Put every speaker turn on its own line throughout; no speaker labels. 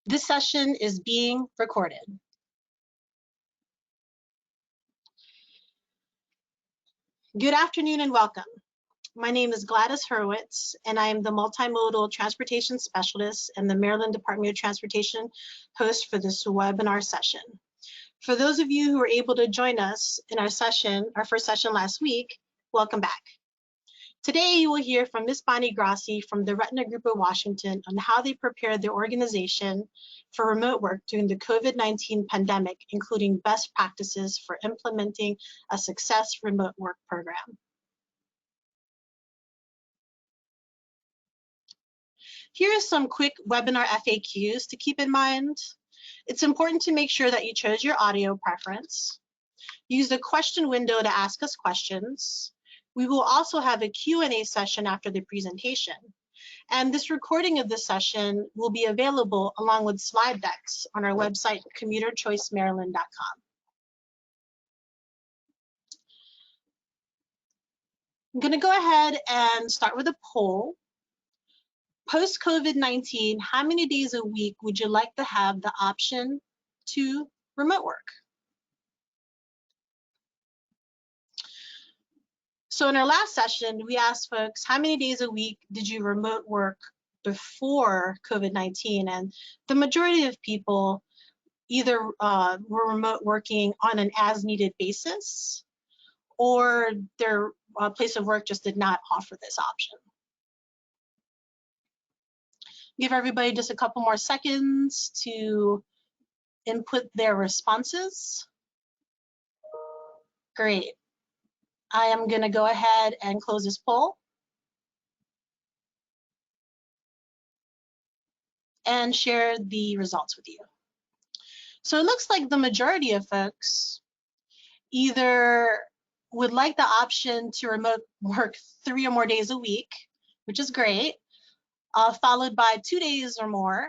This session is being recorded. Good afternoon and welcome. My name is Gladys Hurwitz, and I am the Multimodal Transportation Specialist and the Maryland Department of Transportation host for this webinar session. For those of you who were able to join us in our first session last week, welcome back. Today, you will hear from Ms. Bonnie Grassi from the Retina Group of Washington on how they prepared their organization for remote work during the COVID-19 pandemic, including best practices for implementing a success remote work program. Here are some quick webinar FAQs to keep in mind. It's important to make sure that you chose your audio preference. Use the question window to ask us questions. We will also have a Q&A session after the presentation. And this recording of this session will be available along with slide decks on our website, COMMUTERchoicemaryland.com. I'm going to go ahead and start with a poll. Post-COVID-19, how many days a week would you like to have the option to remote work? So in our last session, we asked folks, how many days a week did you remote work before COVID-19? And the majority of people either were remote working on an as-needed basis, or their place of work just did not offer this option. Give everybody just a couple more seconds to input their responses. Great. I am going to go ahead and close this poll and share the results with you. So it looks like the majority of folks either would like the option to remote work 3 or more days a week, which is great, followed by 2 days or more.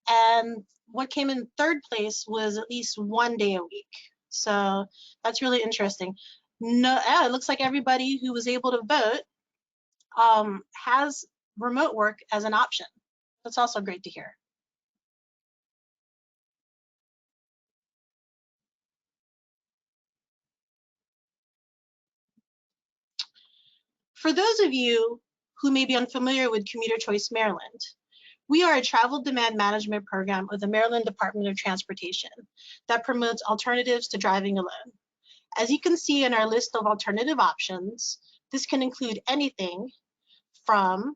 And what came in third place was at least 1 day a week. So that's really interesting. No, it looks like everybody who was able to vote has remote work as an option. That's also great to hear. For those of you who may be unfamiliar with Commuter Choice Maryland, we are a travel demand management program of the Maryland Department of Transportation that promotes alternatives to driving alone. As you can see in our list of alternative options, this can include anything from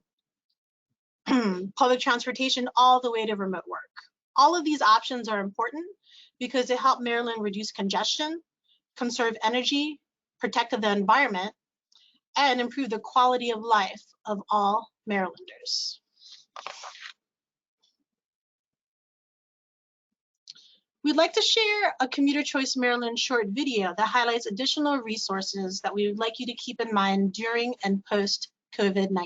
public transportation all the way to remote work. All of these options are important because they help Maryland reduce congestion, conserve energy, protect the environment, and improve the quality of life of all Marylanders. We'd like to share a Commuter Choice Maryland short video that highlights additional resources that we would like you to keep in mind during and post COVID-19.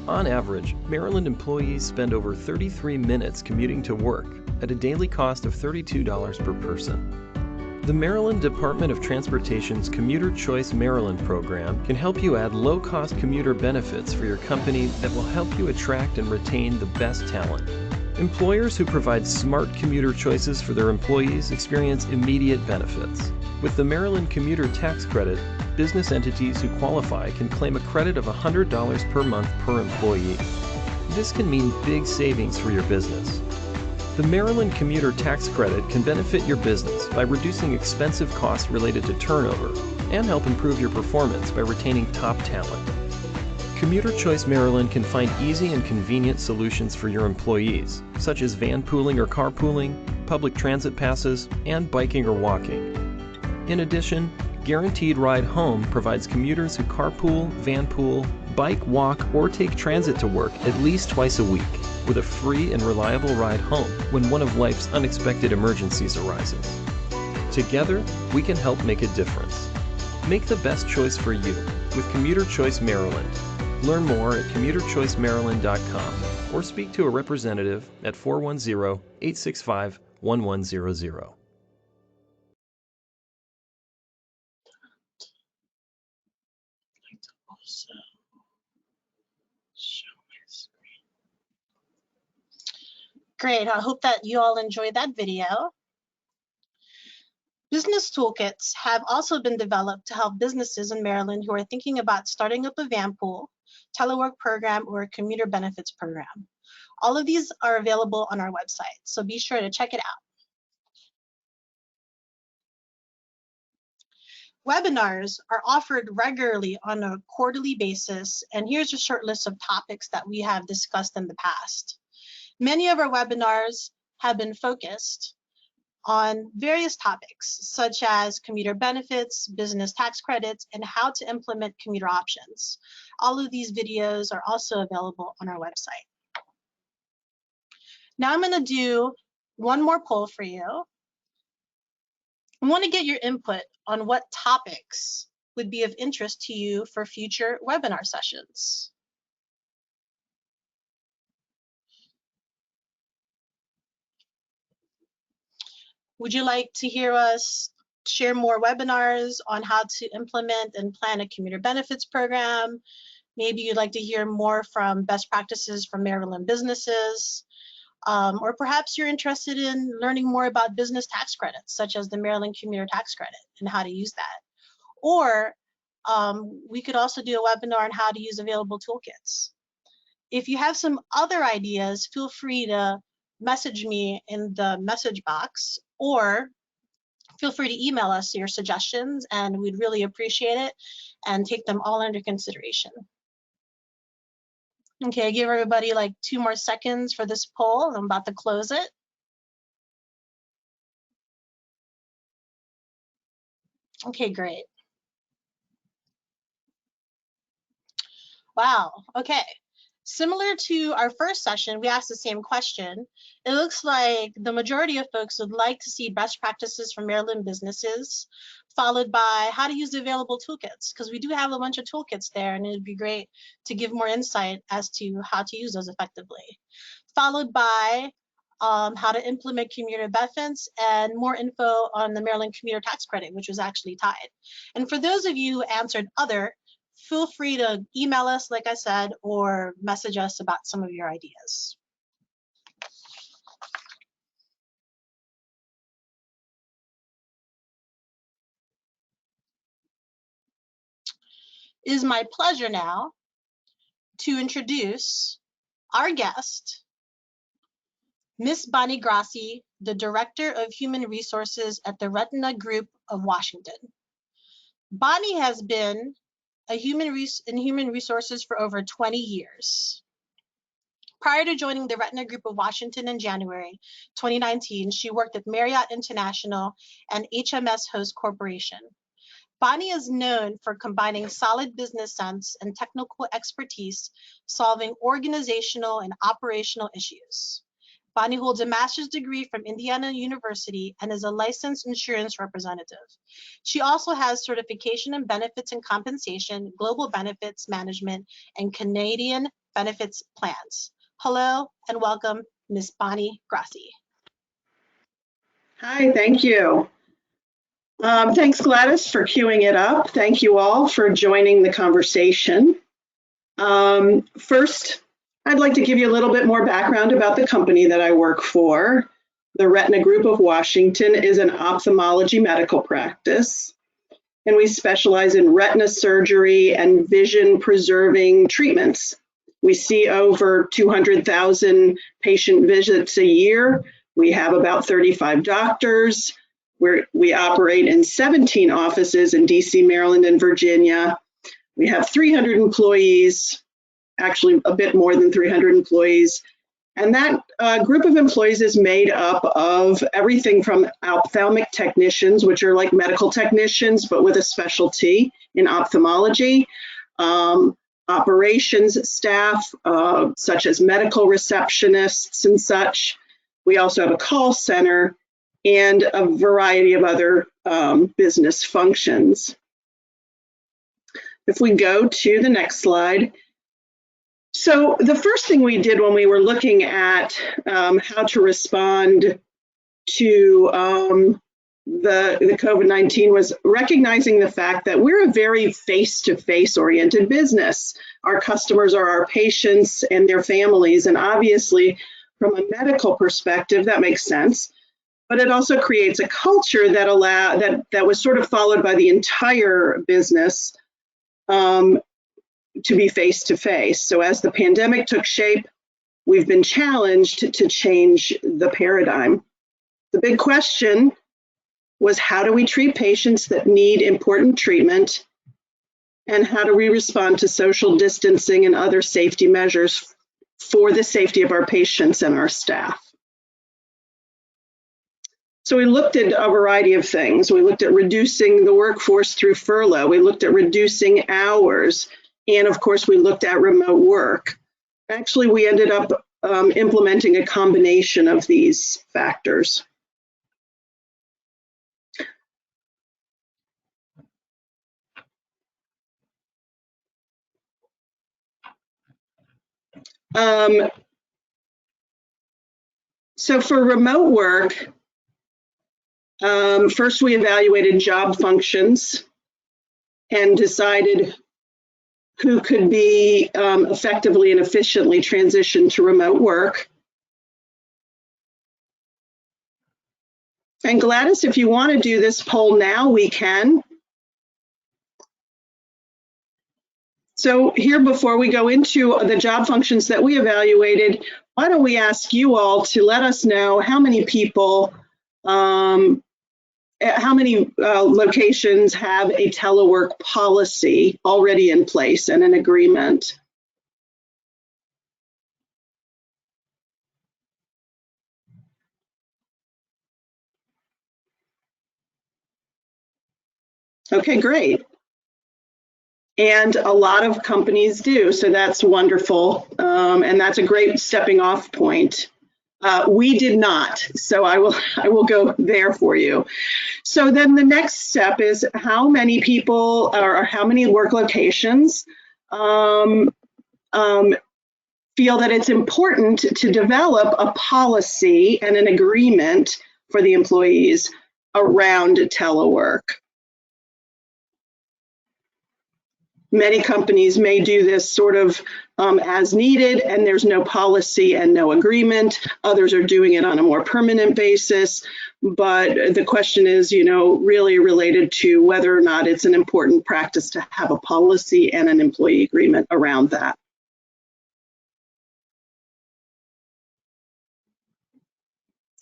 On average, Maryland employees spend over 33 minutes commuting to work at a daily cost of $32 per person. The Maryland Department of Transportation's Commuter Choice Maryland program can help you add low-cost commuter benefits for your company that will help you attract and retain the best talent. Employers who provide smart commuter choices for their employees experience immediate benefits. With the Maryland Commuter Tax Credit, business entities who qualify can claim a credit of $100 per month per employee. This can mean big savings for your business. The Maryland Commuter Tax Credit can benefit your business by reducing expensive costs related to turnover and help improve your performance by retaining top talent. Commuter Choice Maryland can find easy and convenient solutions for your employees, such as van pooling or carpooling, public transit passes, and biking or walking. In addition, Guaranteed Ride Home provides commuters who carpool, vanpool, bike, walk, or take transit to work at least twice a week with a free and reliable ride home when one of life's unexpected emergencies arises. Together, we can help make a difference. Make the best choice for you with Commuter Choice Maryland. Learn more at COMMUTERChoiceMaryland.com or speak to a representative at 410-865-1100.
Also show my screen. Great, I hope that you all enjoyed that video. Business toolkits have also been developed to help businesses in Maryland who are thinking about starting up a van pool, telework program, or a commuter benefits program. All of these are available on our website, so be sure to check it out. Webinars are offered regularly on a quarterly basis, and here's a short list of topics that we have discussed in the past. Many of our webinars have been focused on various topics, such as commuter benefits, business tax credits, and how to implement commuter options. All of these videos are also available on our website. Now I'm going to do one more poll for you. I want to get your input on what topics would be of interest to you for future webinar sessions. Would you like to hear us share more webinars on how to implement and plan a commuter benefits program? Maybe you'd like to hear more from best practices from Maryland businesses. Or perhaps you're interested in learning more about business tax credits, such as the Maryland Commuter Tax Credit and how to use that. Or we could also do a webinar on how to use available toolkits. If you have some other ideas, feel free to message me in the message box, or feel free to email us your suggestions, and we'd really appreciate it and take them all under consideration. Okay, give everybody like 2 more seconds for this poll. I'm about to close it. Okay, great. Wow, okay. Similar to our first session, we asked the same question. It looks like the majority of folks would like to see best practices from Maryland businesses, followed by how to use the available toolkits, because we do have a bunch of toolkits there, and it'd be great to give more insight as to how to use those effectively. Followed by how to implement commuter benefits and more info on the Maryland Commuter Tax Credit, which was actually tied. And for those of you who answered other, feel free to email us, like I said, or message us about some of your ideas. It is my pleasure now to introduce our guest, Ms. Bonnie Grassi, the Director of Human Resources at the Retina Group of Washington. Bonnie has been in human resources for over 20 years. Prior to joining the Retina Group of Washington in January 2019, she worked at Marriott International and HMS Host Corporation. Bonnie is known for combining solid business sense and technical expertise, solving organizational and operational issues. Bonnie holds a master's degree from Indiana University and is a licensed insurance representative. She also has certification in benefits and compensation, global benefits management, and Canadian benefits plans. Hello and welcome, Ms. Bonnie Grassi.
Hi, thank you. Thanks, Gladys, for queuing it up. Thank you all for joining the conversation. First, I'd like to give you a little bit more background about the company that I work for. The Retina Group of Washington is an ophthalmology medical practice, and we specialize in retina surgery and vision-preserving treatments. We see over 200,000 patient visits a year. We have about 35 doctors. We operate in 17 offices in DC, Maryland, and Virginia. We have 300 employees, actually a bit more than 300 employees. And that group of employees is made up of everything from ophthalmic technicians, which are like medical technicians, but with a specialty in ophthalmology, operations staff, such as medical receptionists and such. We also have a call center and a variety of other business functions. If we go to the next slide, So the first thing we did when we were looking at how to respond to the COVID-19 was recognizing the fact that we're a very face-to-face oriented business. Our customers are our patients and their families, and obviously from a medical perspective, that makes sense. But it also creates a culture that was sort of followed by the entire business to be face-to-face. So as the pandemic took shape, we've been challenged to change the paradigm. The big question was, how do we treat patients that need important treatment? And how do we respond to social distancing and other safety measures for the safety of our patients and our staff? So we looked at a variety of things. We looked at reducing the workforce through furlough. We looked at reducing hours. And of course, we looked at remote work. Actually, we ended up implementing a combination of these factors. So for remote work, first we evaluated job functions and decided who could be effectively and efficiently transitioned to remote work. And Gladys, if you want to do this poll now, we can. So here, before we go into the job functions that we evaluated, why don't we ask you all to let us know how many people, how many locations have a telework policy already in place and an agreement? Okay, great. And a lot of companies do, so that's wonderful. And that's a great stepping off point. We did not, so I will go there for you. So then the next step is how many people or how many work locations feel that it's important to develop a policy and an agreement for the employees around telework. Many companies may do this sort of as needed, and there's no policy and no agreement. Others are doing it on a more permanent basis. But the question is, really related to whether or not it's an important practice to have a policy and an employee agreement around that.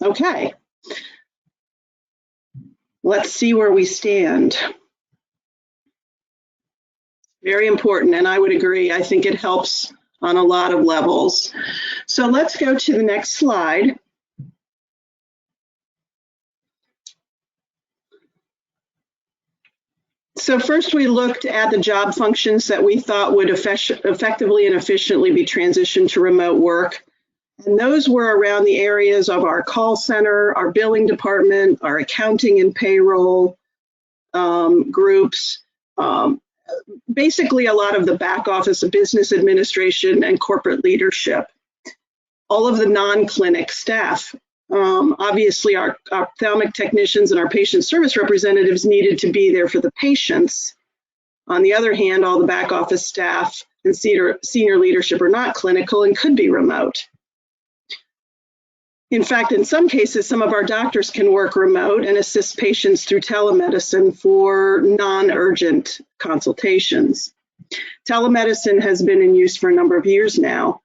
Okay. Let's see where we stand. Very important, and I would agree. I think it helps on a lot of levels. So let's go to the next slide. So first we looked at the job functions that we thought would effectively and efficiently be transitioned to remote work. And those were around the areas of our call center, our billing department, our accounting and payroll groups, basically a lot of the back office of business administration and corporate leadership, all of the non-clinic staff. Obviously our ophthalmic technicians and our patient service representatives needed to be there for the patients. On the other hand, all the back office staff and senior leadership are not clinical and could be remote. In fact, in some cases, some of our doctors can work remote and assist patients through telemedicine for non-urgent consultations. Telemedicine has been in use for a number of years now,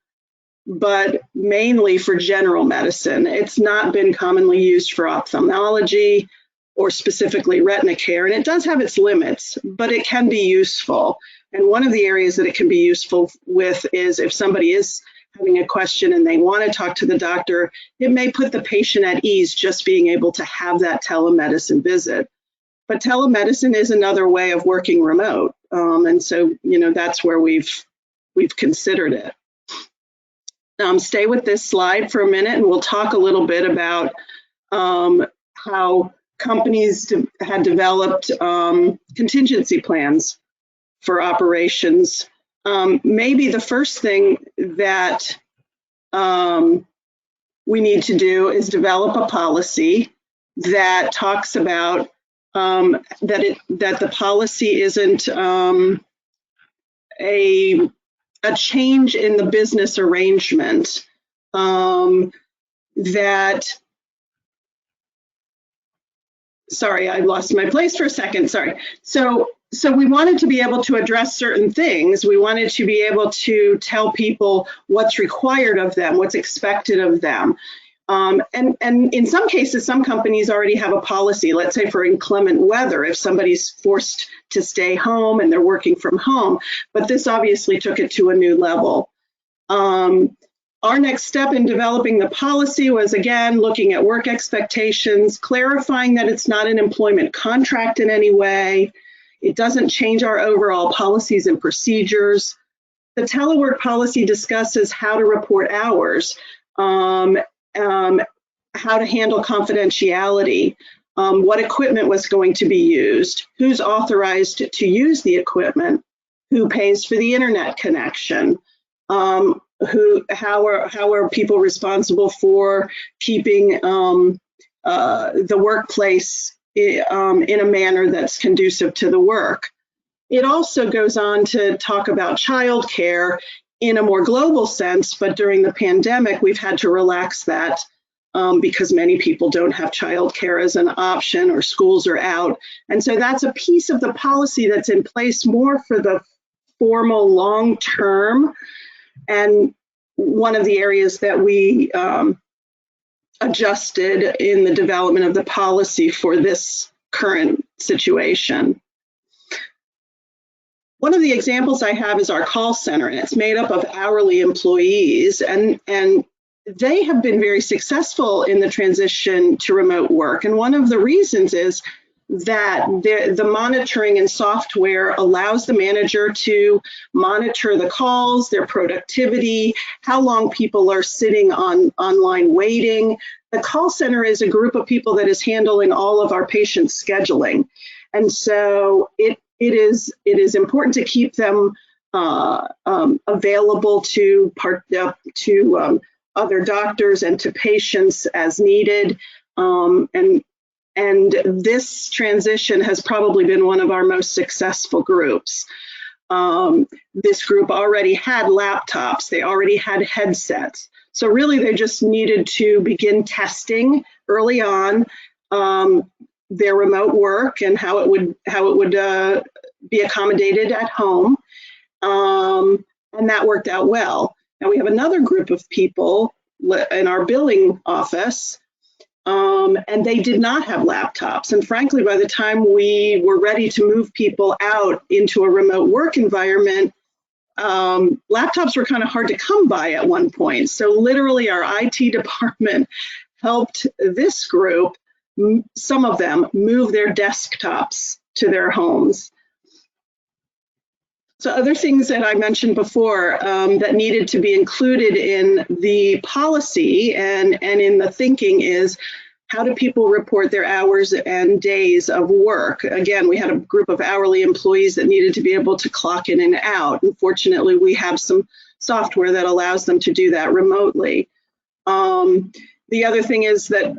but mainly for general medicine. It's not been commonly used for ophthalmology or specifically retina care, and it does have its limits, but it can be useful. And one of the areas that it can be useful with is if somebody is having a question and they want to talk to the doctor, it may put the patient at ease just being able to have that telemedicine visit. But telemedicine is another way of working remote. And so, that's where we've considered it. Stay with this slide for a minute and we'll talk a little bit about how companies had developed contingency plans for operations maybe the first thing that we need to do is develop a policy that talks about that the policy isn't a change in the business arrangement, sorry, I lost my place for a second, sorry. So we wanted to be able to address certain things. We wanted to be able to tell people what's required of them, what's expected of them. And in some cases, some companies already have a policy, let's say for inclement weather, if somebody's forced to stay home and they're working from home, but this obviously took it to a new level. Our next step in developing the policy was, again, looking at work expectations, clarifying that it's not an employment contract in any way. It doesn't change our overall policies and procedures. The telework policy discusses how to report hours, how to handle confidentiality, what equipment was going to be used, who's authorized to use the equipment, who pays for the internet connection, how are people responsible for keeping the workplace in a manner that's conducive to the work. It also goes on to talk about childcare in a more global sense, but during the pandemic, we've had to relax that because many people don't have childcare as an option or schools are out. And so that's a piece of the policy that's in place more for the formal long term. And one of the areas that we adjusted in the development of the policy for this current situation. One of the examples I have is our call center, and it's made up of hourly employees, and they have been very successful in the transition to remote work. And one of the reasons is that the monitoring and software allows the manager to monitor the calls, their productivity, how long people are sitting online waiting. The call center is a group of people that is handling all of our patients' scheduling. And so it is important to keep them available to other doctors and to patients as needed. And this transition has probably been one of our most successful groups. This group already had laptops, they already had headsets. So really they just needed to begin testing early on their remote work and how it would be accommodated at home. And that worked out well. Now we have another group of people in our billing office, and they did not have laptops. And frankly, by the time we were ready to move people out into a remote work environment, laptops were kind of hard to come by at one point. So literally our IT department helped this group, some of them, move their desktops to their homes. So other things that I mentioned before that needed to be included in the policy and in the thinking is, how do people report their hours and days of work? Again, we had a group of hourly employees that needed to be able to clock in and out. And fortunately, we have some software that allows them to do that remotely. The other thing is that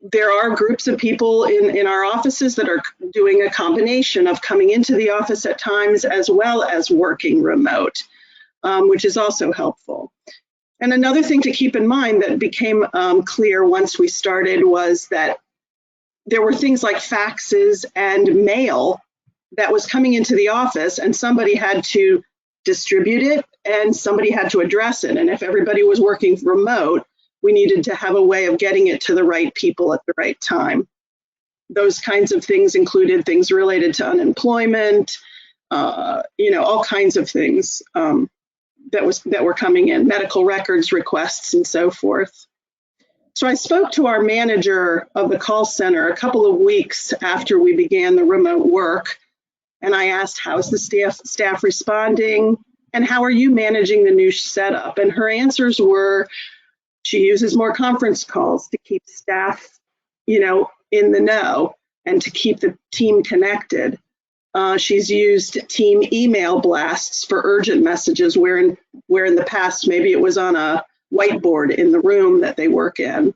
there are groups of people in our offices that are doing a combination of coming into the office at times as well as working remote, which is also helpful. And another thing to keep in mind that became clear once we started was that there were things like faxes and mail that was coming into the office, and somebody had to distribute it and somebody had to address it. And if everybody was working remote, we needed to have a way of getting it to the right people at the right time. Those kinds of things included things related to unemployment, all kinds of things that were coming in, medical records requests and so forth. So I spoke to our manager of the call center a couple of weeks after we began the remote work, and I asked, how's the staff responding, and how are you managing the new setup? And her answers were, she uses more conference calls to keep staff, in the know and to keep the team connected. She's used team email blasts for urgent messages, where in the past maybe it was on a whiteboard in the room that they work in.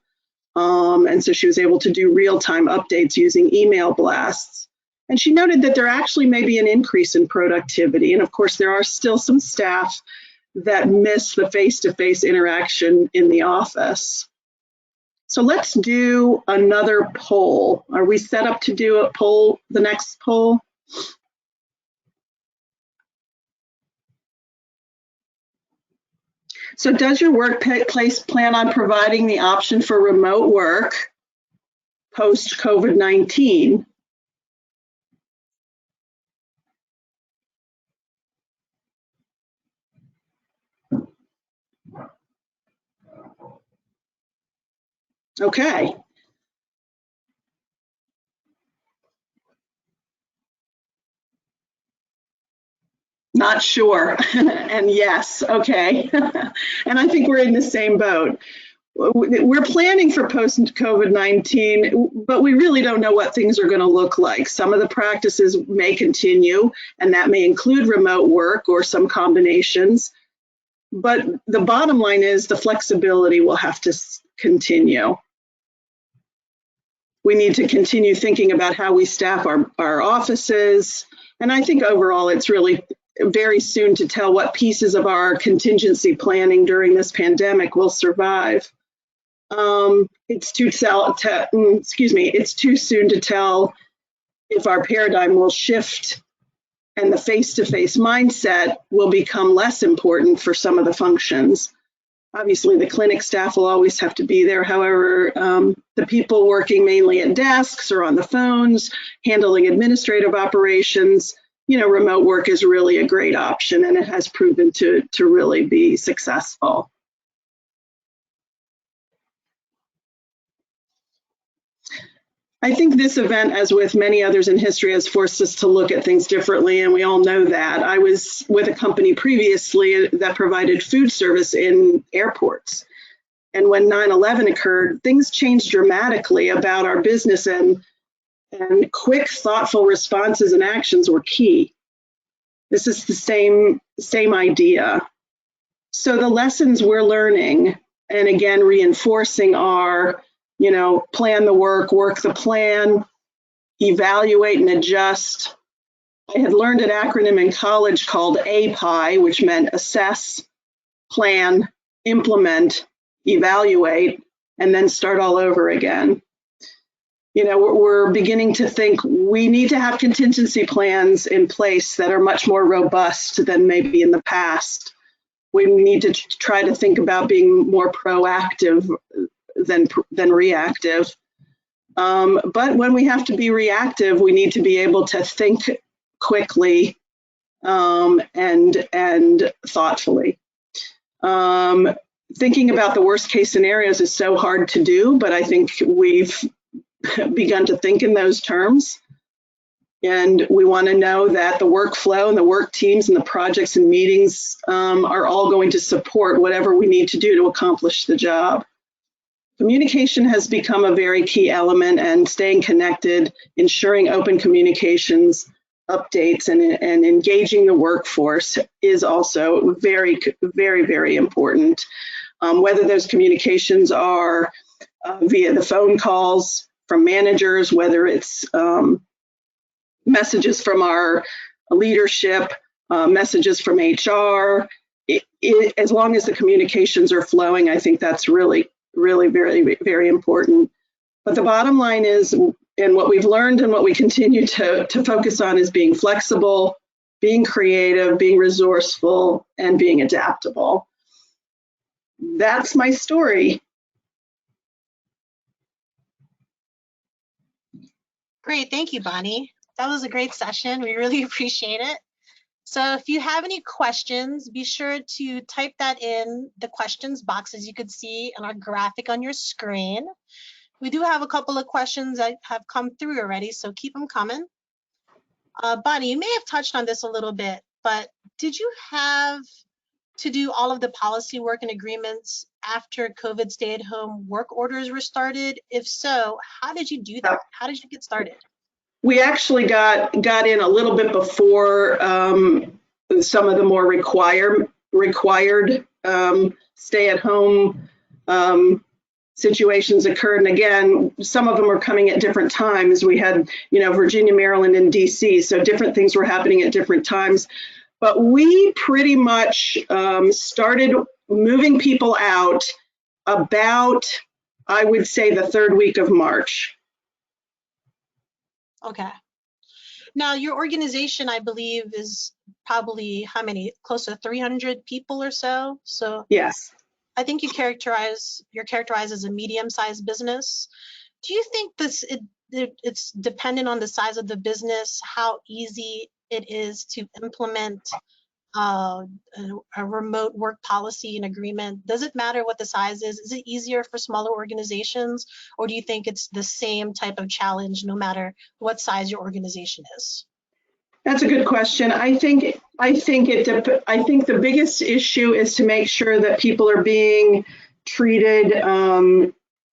And so she was able to do real-time updates using email blasts. And she noted that there actually may be an increase in productivity. And of course, there are still some staff that miss the face-to-face interaction in the office. So let's do another poll. Are we set up to do a poll, the next poll? So does your workplace plan on providing the option for remote work post COVID-19? Okay. Not sure. And yes, okay. And I think we're in the same boat. We're planning for post-COVID-19, but we really don't know what things are going to look like. Some of the practices may continue, and that may include remote work or some combinations. But the bottom line is the flexibility will have to continue. We need to continue thinking about how we staff our offices. And I think overall it's really very soon to tell what pieces of our contingency planning during this pandemic will survive. It's too soon to tell if our paradigm will shift and the face-to-face mindset will become less important for some of the functions. Obviously, the clinic staff will always have to be there. However, the people working mainly at desks or on the phones, handling administrative operations, remote work is really a great option, and it has proven to really be successful. I think this event, as with many others in history, has forced us to look at things differently, and we all know that. I was with a company previously that provided food service in airports. And when 9/11 occurred, things changed dramatically about our business, and quick, thoughtful responses and actions were key. This is the same idea. So the lessons we're learning, and again, reinforcing are, plan the work the plan, evaluate and adjust. I had learned an acronym in college called API, which meant assess, plan, implement, evaluate, and then start all over again. We're beginning to think we need to have contingency plans in place that are much more robust than maybe in the past. We need to try to think about being more proactive than reactive. But when we have to be reactive, we need to be able to think quickly and thoughtfully. Thinking about the worst case scenarios is so hard to do, but I think we've begun to think in those terms. And we want to know that the workflow and the work teams and the projects and meetings are all going to support whatever we need to do to accomplish the job. Communication has become a very key element, and staying connected, ensuring open communications, updates, and engaging the workforce is also very, very, very important. Whether those communications are via the phone calls from managers, whether it's messages from our leadership, messages from HR, as long as the communications are flowing, I think that's really very, very important. But the bottom line is, and what we've learned and what we continue to focus on, is being flexible, being creative, being resourceful, and being adaptable. That's my story.
Great, thank you, Bonnie. That was a great session. We really appreciate it. So if you have any questions, be sure to type that in the questions box, as you could see in our graphic on your screen. We do have a couple of questions that have come through already, so keep them coming. Bonnie, you may have touched on this a little bit, but did you have to do all of the policy work and agreements after COVID stay-at-home work orders were started? If so, how did you do that? How did you get started?
We actually got in a little bit before some of the more required stay-at-home situations occurred. And again, some of them were coming at different times. We had, Virginia, Maryland, and DC, so different things were happening at different times. But we pretty much started moving people out about, I would say, the third week of March.
Okay. Now, your organization, I believe, is probably how many? Close to 300 people or so. So
yes,
I think you're characterized as a medium-sized business. Do you think it's dependent on the size of the business, how easy it is to implement a remote work policy and agreement? Does it matter what the size is? Is it easier for smaller organizations, or do you think it's the same type of challenge no matter what size your organization is?
that's a good question. I think the biggest issue is to make sure that people are being treated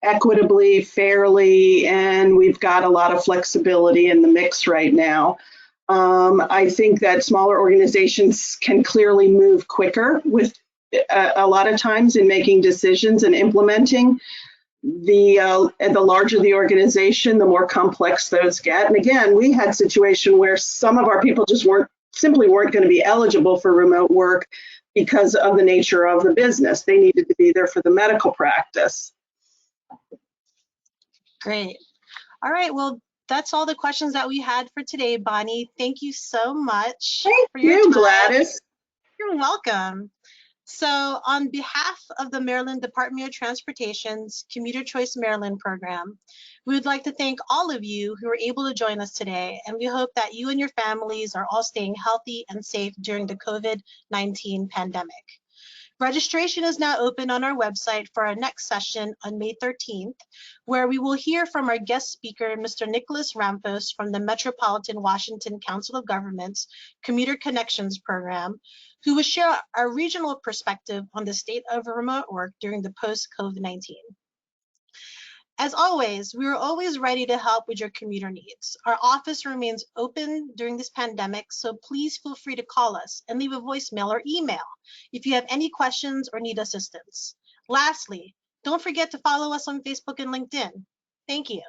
equitably, fairly, and we've got a lot of flexibility in the mix right now. I think that smaller organizations can clearly move quicker with a lot of times in making decisions and implementing. The larger the organization, the more complex those get. And again, we had a situation where some of our people just simply weren't going to be eligible for remote work because of the nature of the business. They needed to be there for the medical practice.
Great. All right. Well, that's all the questions that we had for today, Bonnie. Thank you so much for your time.
Gladys.
You're welcome. So on behalf of the Maryland Department of Transportation's Commuter Choice Maryland program, we would like to thank all of you who were able to join us today, and we hope that you and your families are all staying healthy and safe during the COVID-19 pandemic. Registration is now open on our website for our next session on May 13th, where we will hear from our guest speaker, Mr. Nicholas Ramphos from the Metropolitan Washington Council of Governments Commuter Connections Program, who will share our regional perspective on the state of remote work during the post-COVID-19. As always, we are always ready to help with your commuter needs. Our office remains open during this pandemic, so please feel free to call us and leave a voicemail or email if you have any questions or need assistance. Lastly, don't forget to follow us on Facebook and LinkedIn. Thank you.